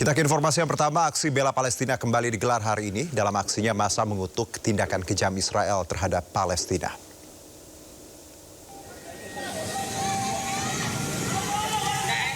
Kita ke informasi yang pertama, aksi bela Palestina kembali digelar hari ini. Dalam aksinya massa mengutuk tindakan kejam Israel terhadap Palestina.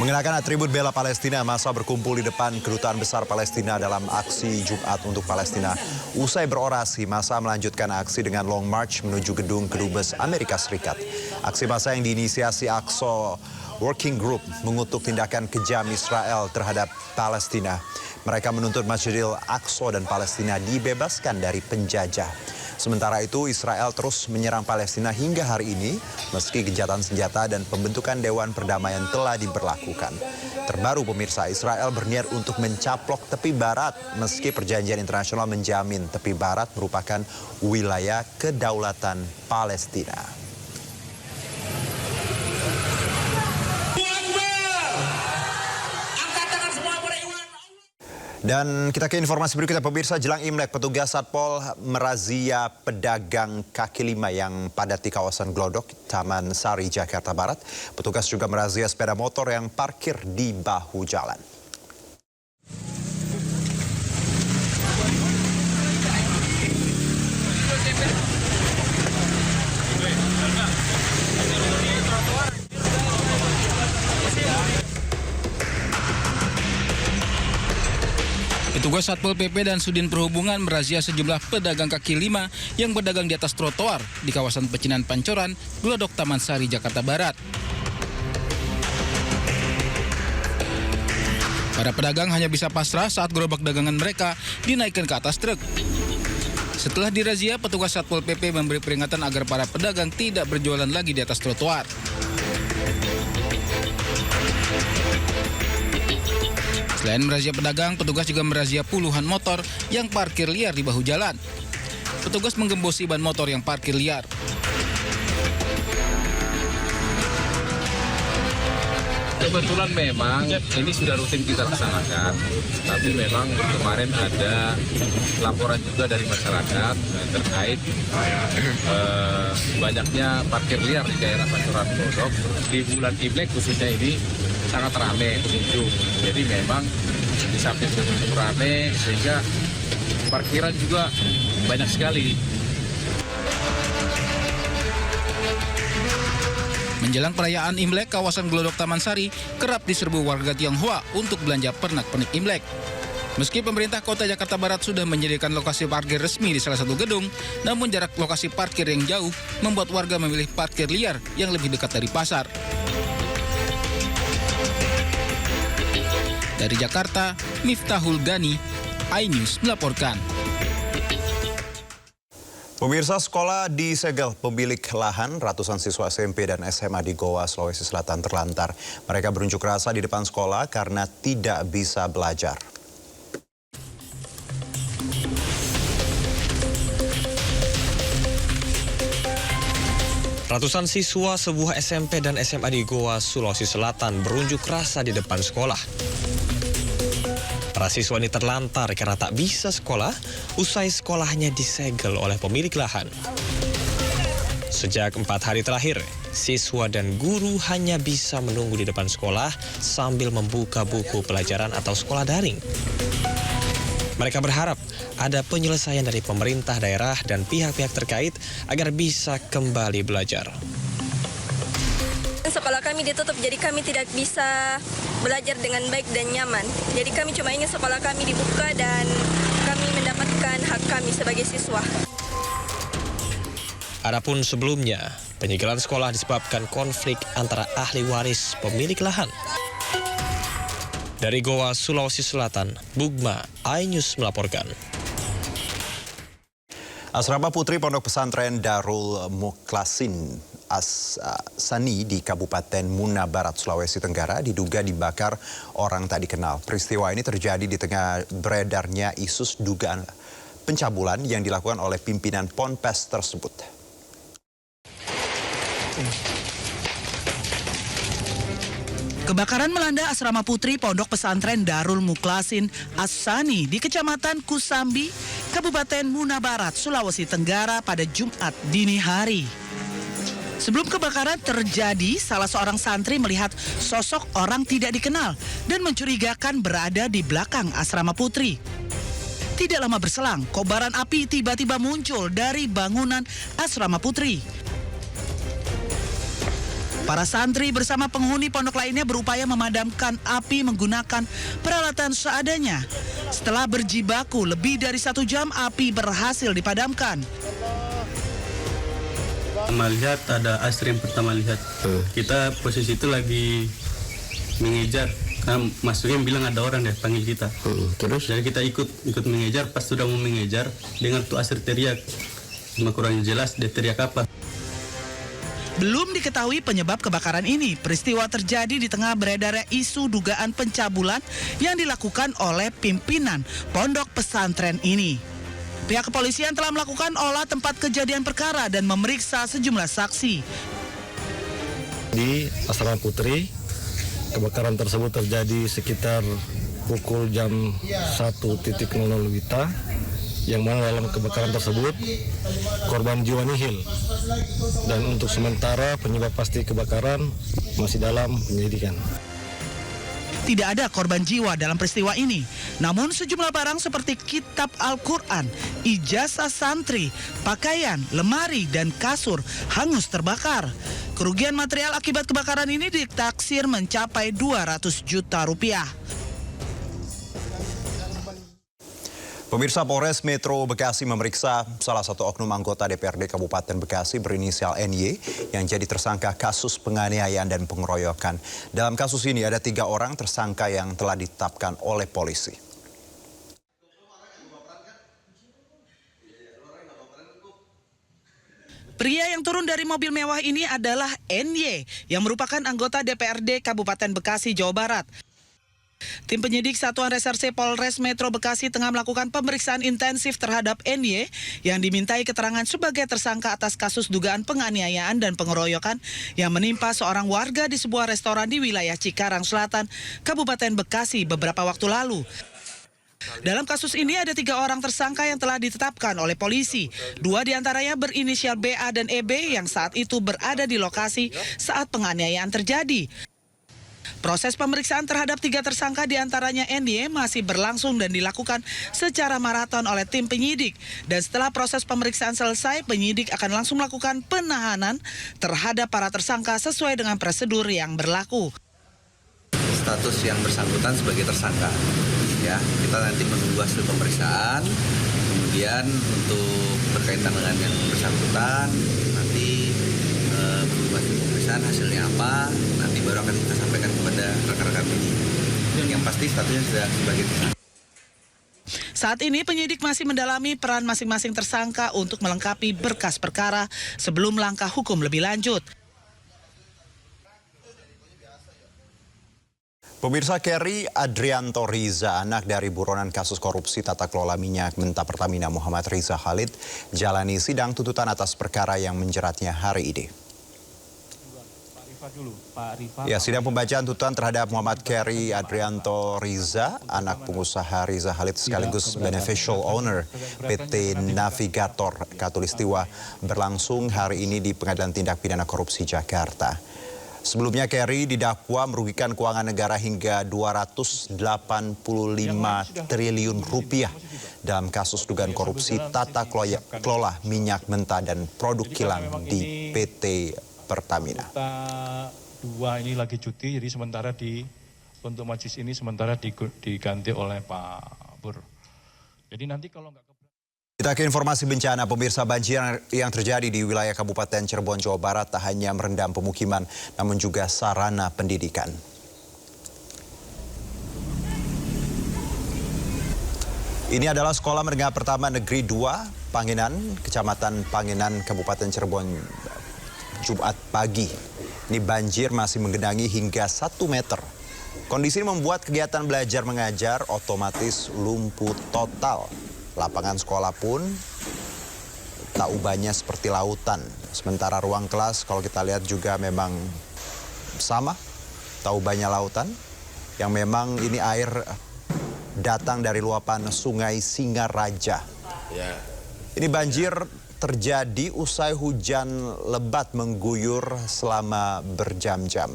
Mengenakan atribut bela Palestina, massa berkumpul di depan Kedutaan Besar Palestina dalam aksi Jumat untuk Palestina. Usai berorasi, massa melanjutkan aksi dengan long march menuju gedung Kedubes Amerika Serikat. Aksi massa yang diinisiasi Aqsa Working Group mengutuk tindakan kejam Israel terhadap Palestina. Mereka menuntut Masjidil Aqsa dan Palestina dibebaskan dari penjajah. Sementara itu, Israel terus menyerang Palestina hingga hari ini, meski gencatan senjata dan pembentukan Dewan Perdamaian telah diberlakukan. Terbaru pemirsa, Israel berniat untuk mencaplok tepi barat, meski perjanjian internasional menjamin tepi barat merupakan wilayah kedaulatan Palestina. Dan kita ke informasi berikutnya, pemirsa. Jelang Imlek, petugas Satpol merazia pedagang kaki lima yang padat di kawasan Glodok, Taman Sari, Jakarta Barat. Petugas juga merazia sepeda motor yang parkir di bahu jalan. Petugas Satpol PP dan Sudin Perhubungan merazia sejumlah pedagang kaki lima yang berdagang di atas trotoar di kawasan Pecinan Pancoran, Glodok, Taman Sari, Jakarta Barat. Para pedagang hanya bisa pasrah saat gerobak dagangan mereka dinaikkan ke atas truk. Setelah dirazia, petugas Satpol PP memberi peringatan agar para pedagang tidak berjualan lagi di atas trotoar. Selain merazia pedagang, petugas juga merazia puluhan motor yang parkir liar di bahu jalan. Petugas menggembosi ban motor yang parkir liar. Kebetulan memang ini sudah rutin kita laksanakan, tapi memang kemarin ada laporan juga dari masyarakat terkait banyaknya parkir liar di daerah Pancoran Glodok. Di bulan Imlek khususnya ini sangat ramai pengunjung, jadi memang di samping pengunjung ramai sehingga parkiran juga banyak sekali. Menjelang perayaan Imlek, kawasan Glodok Taman Sari kerap diserbu warga Tionghoa untuk belanja pernak-pernik Imlek. Meski pemerintah Kota Jakarta Barat sudah menyediakan lokasi parkir resmi di salah satu gedung, namun jarak lokasi parkir yang jauh membuat warga memilih parkir liar yang lebih dekat dari pasar. Dari Jakarta, Miftahul Gani, iNews melaporkan. Pemirsa, sekolah disegel pemilik lahan, ratusan siswa SMP dan SMA di Goa, Sulawesi Selatan terlantar. Mereka berunjuk rasa di depan sekolah karena tidak bisa belajar. Ratusan siswa sebuah SMP dan SMA di Goa, Sulawesi Selatan berunjuk rasa di depan sekolah. Para siswa ini terlantar karena tak bisa sekolah usai sekolahnya disegel oleh pemilik lahan. Sejak 4 hari terakhir, siswa dan guru hanya bisa menunggu di depan sekolah sambil membuka buku pelajaran atau sekolah daring. Mereka berharap ada penyelesaian dari pemerintah daerah dan pihak-pihak terkait agar bisa kembali belajar. Sekolah kami ditutup, jadi kami tidak bisa belajar dengan baik dan nyaman. Jadi kami cuma ingin sekolah kami dibuka dan kami mendapatkan hak kami sebagai siswa. Adapun sebelumnya, penyegelan sekolah disebabkan konflik antara ahli waris pemilik lahan. Dari Goa, Sulawesi Selatan, Bugma, iNews melaporkan. Asrama Putri Pondok Pesantren Darul Mukhlasin As-Sani di Kabupaten Muna Barat, Sulawesi Tenggara diduga dibakar orang tak dikenal. Peristiwa ini terjadi di tengah beredarnya isu dugaan pencabulan yang dilakukan oleh pimpinan Ponpes tersebut. Kebakaran melanda asrama putri Pondok Pesantren Darul Mukhlasin As-Sani di Kecamatan Kusambi, Kabupaten Muna Barat, Sulawesi Tenggara pada Jumat dini hari. Sebelum kebakaran terjadi, salah seorang santri melihat sosok orang tidak dikenal dan mencurigakan berada di belakang asrama putri. Tidak lama berselang, kobaran api tiba-tiba muncul dari bangunan asrama putri. Para santri bersama penghuni pondok lainnya berupaya memadamkan api menggunakan peralatan seadanya. Setelah berjibaku lebih dari 1 jam, api berhasil dipadamkan. Melihat ada Asri yang pertama lihat. Kita posisi itu lagi mengejar. Karena Mas Surya bilang ada orang deh panggil kita. Terus? Jadi kita ikut mengejar. Pas sudah mau mengejar, dengar tuh Asri teriak. Cuma kurang jelas dia teriak apa. Belum diketahui penyebab kebakaran ini. Peristiwa terjadi di tengah beredarnya isu dugaan pencabulan yang dilakukan oleh pimpinan pondok pesantren ini. Pihak kepolisian telah melakukan olah tempat kejadian perkara dan memeriksa sejumlah saksi. Di asrama putri, kebakaran tersebut terjadi sekitar pukul jam 1.00 WITA. Yang mana dalam kebakaran tersebut korban jiwa nihil, dan untuk sementara penyebab pasti kebakaran masih dalam penyelidikan. Tidak ada korban jiwa dalam peristiwa ini, namun sejumlah barang seperti kitab Al-Quran, ijazah santri, pakaian, lemari, dan kasur hangus terbakar. Kerugian material akibat kebakaran ini ditaksir mencapai 200 juta rupiah. Pemirsa, Polres Metro Bekasi memeriksa salah satu oknum anggota DPRD Kabupaten Bekasi berinisial NY yang jadi tersangka kasus penganiayaan dan pengeroyokan. Dalam kasus ini ada 3 orang tersangka yang telah ditetapkan oleh polisi. Pria yang turun dari mobil mewah ini adalah NY yang merupakan anggota DPRD Kabupaten Bekasi, Jawa Barat. Tim penyidik Satuan Reserse Polres Metro Bekasi tengah melakukan pemeriksaan intensif terhadap NY yang dimintai keterangan sebagai tersangka atas kasus dugaan penganiayaan dan pengeroyokan yang menimpa seorang warga di sebuah restoran di wilayah Cikarang Selatan, Kabupaten Bekasi beberapa waktu lalu. Dalam kasus ini ada 3 orang tersangka yang telah ditetapkan oleh polisi. 2 diantaranya berinisial BA dan EB yang saat itu berada di lokasi saat penganiayaan terjadi. Proses pemeriksaan terhadap 3 tersangka diantaranya NY masih berlangsung dan dilakukan secara maraton oleh tim penyidik. Dan setelah proses pemeriksaan selesai, penyidik akan langsung melakukan penahanan terhadap para tersangka sesuai dengan prosedur yang berlaku. Status yang bersangkutan sebagai tersangka. Ya, kita nanti menunggu hasil pemeriksaan. Kemudian untuk berkaitan dengan yang bersangkutan, nanti hasil pemeriksaan hasilnya apa, nanti baru akan kita sampaikan kepada rekan-rekan penyidik. Yang pasti statusnya sudah sebagai tersangka. Saat ini penyidik masih mendalami peran masing-masing tersangka untuk melengkapi berkas perkara sebelum langkah hukum lebih lanjut. Pemirsa, Kerry Adrianto Riza, anak dari buronan kasus korupsi tata kelola minyak mentah Pertamina Muhammad Riza Khalid, jalani sidang tuntutan atas perkara yang menjeratnya hari ini. Ya, sidang pembacaan tuntutan terhadap Muhammad Kerry Adrianto Riza, anak pengusaha Riza Khalid sekaligus beneficial owner PT Navigator Katulistiwa, berlangsung hari ini di Pengadilan Tindak Pidana Korupsi Jakarta. Sebelumnya Kerry didakwa merugikan keuangan negara hingga 285 triliun rupiah dalam kasus dugaan korupsi tata kelola minyak mentah dan produk kilang di PT Pertamina. Dua ini lagi cuti, jadi sementara untuk majelis ini sementara diganti oleh Pak Bur. Jadi nanti kalau nggak Kita ke informasi bencana. Pemirsa, banjir yang terjadi di wilayah Kabupaten Cirebon, Jawa Barat tak hanya merendam pemukiman, namun juga sarana pendidikan. Ini adalah Sekolah Menengah Pertama Negeri 2 Pangenan, Kecamatan Pangenan, Kabupaten Cirebon, Jumat pagi. Ini banjir masih menggenangi hingga 1 meter. Kondisi ini membuat kegiatan belajar mengajar otomatis lumpuh total. Lapangan sekolah pun tak ubahnya seperti lautan. Sementara ruang kelas kalau kita lihat juga memang sama, tak ubahnya lautan. Yang memang ini air datang dari luapan sungai Singaraja. Ini banjir terjadi usai hujan lebat mengguyur selama berjam-jam.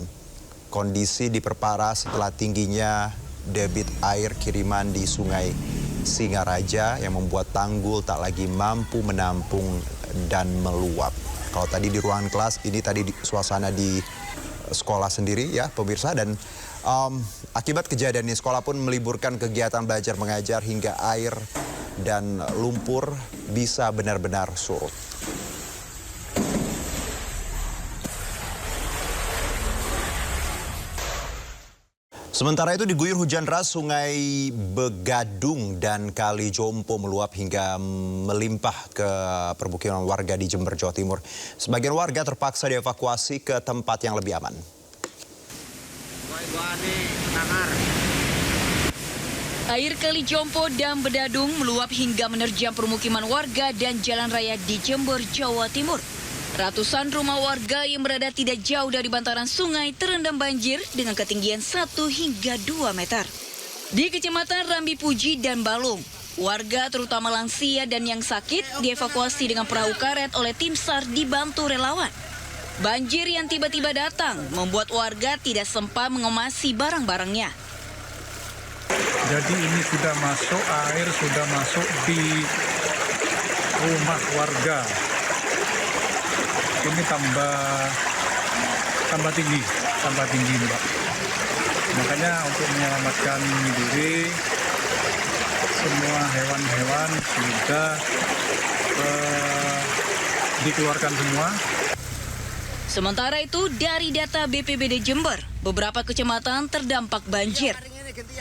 Kondisi diperparah setelah tingginya debit air kiriman di Sungai Singaraja yang membuat tanggul tak lagi mampu menampung dan meluap. Kalau tadi di ruangan kelas, ini tadi suasana di sekolah sendiri ya pemirsa, dan akibat kejadian ini sekolah pun meliburkan kegiatan belajar mengajar hingga air dan lumpur bisa benar-benar surut. Sementara itu diguyur hujan deras, Sungai Begadung dan Kali Jompo meluap hingga melimpah ke permukiman warga di Jember, Jawa Timur. Sebagian warga terpaksa dievakuasi ke tempat yang lebih aman. Air Kali Jompo dan Bedadung meluap hingga menerjang permukiman warga dan jalan raya di Jember, Jawa Timur. Ratusan rumah warga yang berada tidak jauh dari bantaran sungai terendam banjir dengan ketinggian 1 hingga 2 meter. Di Kecamatan Rambi Puji dan Balung, warga terutama lansia dan yang sakit dievakuasi dengan perahu karet oleh tim SAR dibantu relawan. Banjir yang tiba-tiba datang membuat warga tidak sempat mengemasi barang-barangnya. Jadi ini sudah masuk, air sudah masuk di rumah warga. Ini tambah tinggi Mbak. Makanya untuk menyelamatkan diri, semua hewan-hewan sudah dikeluarkan semua. Sementara itu, dari data BPBD Jember, beberapa kecamatan terdampak banjir.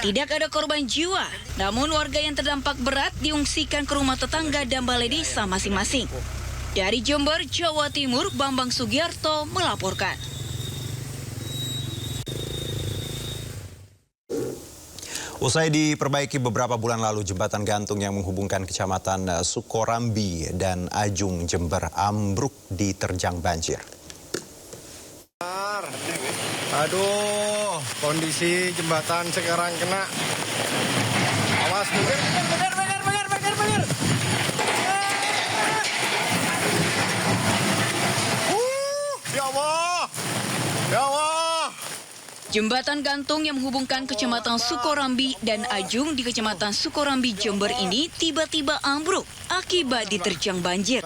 Tidak ada korban jiwa, namun warga yang terdampak berat diungsikan ke rumah tetangga dan balai desa masing-masing. Dari Jember, Jawa Timur, Bambang Sugiarto melaporkan. Usai diperbaiki beberapa bulan lalu, jembatan gantung yang menghubungkan kecamatan Sukorambi dan Ajung, Jember ambruk diterjang banjir. Aduh, kondisi jembatan sekarang kena. Awas, bener. Ya Allah. Jembatan gantung yang menghubungkan kecamatan Sukorambi dan Ajung di kecamatan Sukorambi, Jember ini tiba-tiba ambruk akibat diterjang banjir.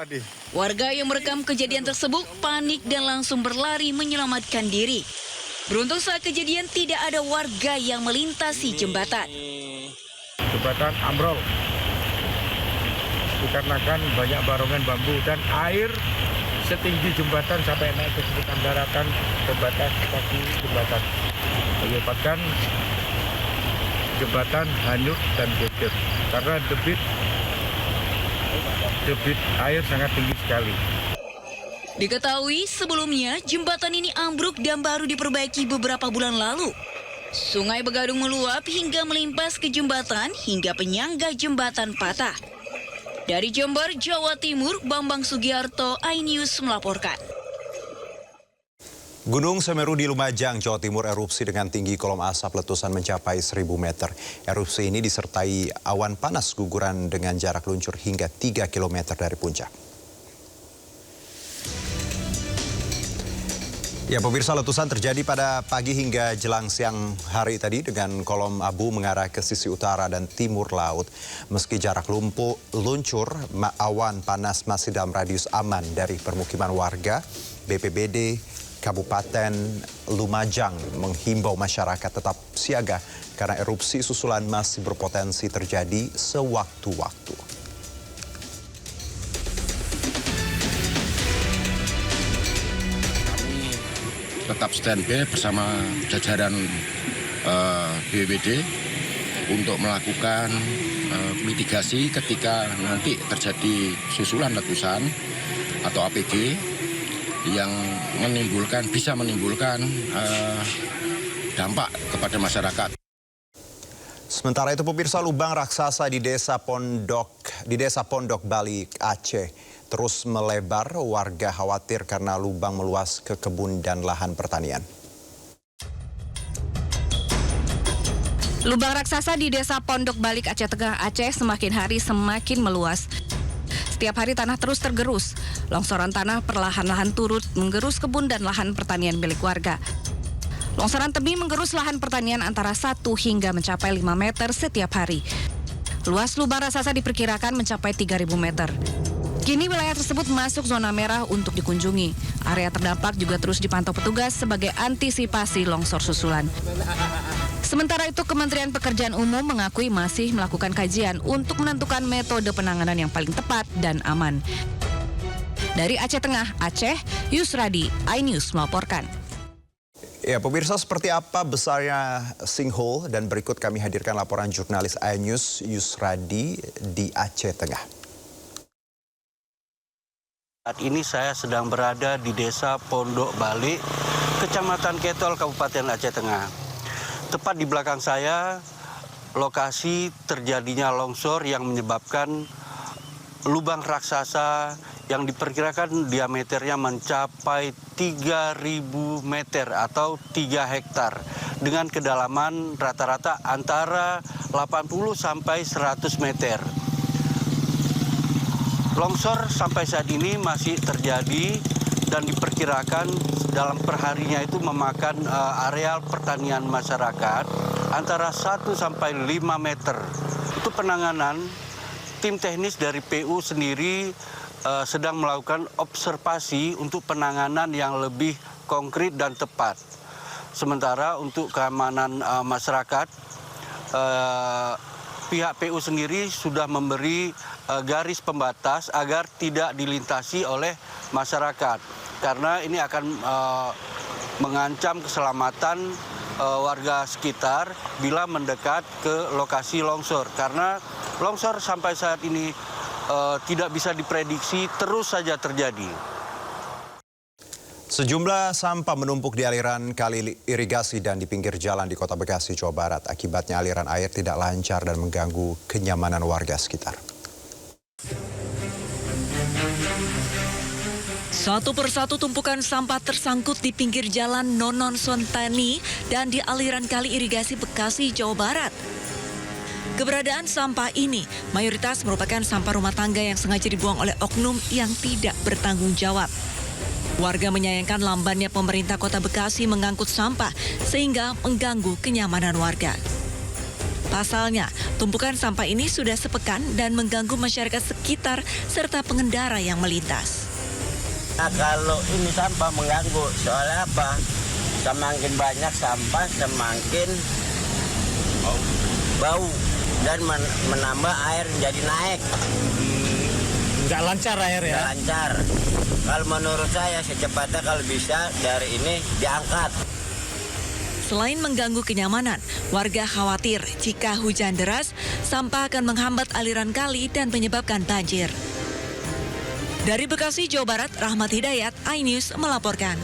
Warga yang merekam kejadian tersebut panik dan langsung berlari menyelamatkan diri. Beruntung saat kejadian tidak ada warga yang melintasi jembatan. Jembatan ambrol dikarenakan banyak barongan bambu dan air setinggi jembatan sampai naik ke sekitar daratan pembatas kaki jembatan, menyebabkan jembatan hanyut dan geger karena debit air sangat tinggi sekali. Diketahui sebelumnya jembatan ini ambruk dan baru diperbaiki beberapa bulan lalu. Sungai Begadung meluap hingga melimpas ke jembatan hingga penyangga jembatan patah. Dari Jember, Jawa Timur, Bambang Sugiarto, iNews melaporkan. Gunung Semeru di Lumajang, Jawa Timur erupsi dengan tinggi kolom asap letusan mencapai 1.000 meter. Erupsi ini disertai awan panas guguran dengan jarak luncur hingga 3 km dari puncak. Ya, pemirsa, letusan terjadi pada pagi hingga jelang siang hari tadi dengan kolom abu mengarah ke sisi utara dan timur laut. Meski jarak luncur, awan panas masih dalam radius aman dari permukiman warga. BPBD Kabupaten Lumajang menghimbau masyarakat tetap siaga karena erupsi susulan masih berpotensi terjadi sewaktu-waktu. Tetap standby bersama jajaran BPBD untuk melakukan mitigasi ketika nanti terjadi susulan letusan atau APG yang bisa menimbulkan dampak kepada masyarakat. Sementara itu, pemirsa, lubang raksasa di Desa Pondok Bali, Aceh terus melebar. Warga khawatir karena lubang meluas ke kebun dan lahan pertanian. Lubang raksasa di Desa Pondok Bali, Aceh Tengah, Aceh semakin hari semakin meluas. Setiap hari tanah terus tergerus. Longsoran tanah perlahan-lahan turut menggerus kebun dan lahan pertanian milik warga. Longsoran tebing menggerus lahan pertanian antara 1 hingga mencapai 5 meter setiap hari. Luas lubang raksasa diperkirakan mencapai 3.000 meter. Kini wilayah tersebut masuk zona merah untuk dikunjungi. Area terdampak juga terus dipantau petugas sebagai antisipasi longsor susulan. Sementara itu, Kementerian Pekerjaan Umum mengakui masih melakukan kajian untuk menentukan metode penanganan yang paling tepat dan aman. Dari Aceh Tengah, Aceh, Yusradi, iNews melaporkan. Ya, pemirsa, seperti apa besarnya sinkhole, dan berikut kami hadirkan laporan jurnalis iNews Yusradi di Aceh Tengah. Saat ini saya sedang berada di Desa Pondok Balik, Kecamatan Ketol, Kabupaten Aceh Tengah. Tepat di belakang saya, lokasi terjadinya longsor yang menyebabkan lubang raksasa yang diperkirakan diameternya mencapai 3.000 meter atau 3 hektar dengan kedalaman rata-rata antara 80 sampai 100 meter. Longsor sampai saat ini masih terjadi dan diperkirakan dalam perharinya itu memakan areal pertanian masyarakat antara 1 sampai 5 meter. Itu penanganan tim teknis dari PU sendiri sedang melakukan observasi untuk penanganan yang lebih konkret dan tepat. Sementara untuk keamanan masyarakat, pihak PU sendiri sudah memberi garis pembatas agar tidak dilintasi oleh masyarakat, karena ini akan mengancam keselamatan warga sekitar bila mendekat ke lokasi longsor, karena longsor sampai saat ini tidak bisa diprediksi, terus saja terjadi. Sejumlah sampah menumpuk di aliran kali irigasi dan di pinggir jalan di Kota Bekasi, Jawa Barat. Akibatnya aliran air tidak lancar dan mengganggu kenyamanan warga sekitar. Satu persatu tumpukan sampah tersangkut di pinggir jalan Nonon Sontani dan di aliran kali irigasi Bekasi, Jawa Barat. Keberadaan sampah ini mayoritas merupakan sampah rumah tangga yang sengaja dibuang oleh oknum yang tidak bertanggung jawab. Warga menyayangkan lambannya pemerintah Kota Bekasi mengangkut sampah sehingga mengganggu kenyamanan warga. Pasalnya, tumpukan sampah ini sudah sepekan dan mengganggu masyarakat sekitar serta pengendara yang melintas. Nah, kalau ini sampah mengganggu, soalnya apa? Semakin banyak sampah, semakin bau dan menambah air jadi naik. Nggak lancar air ya? Nggak lancar. Kalau menurut saya secepatnya kalau bisa dari ini diangkat. Selain mengganggu kenyamanan, warga khawatir jika hujan deras, sampah akan menghambat aliran kali dan menyebabkan banjir. Dari Bekasi, Jawa Barat, Rahmat Hidayat, iNews melaporkan.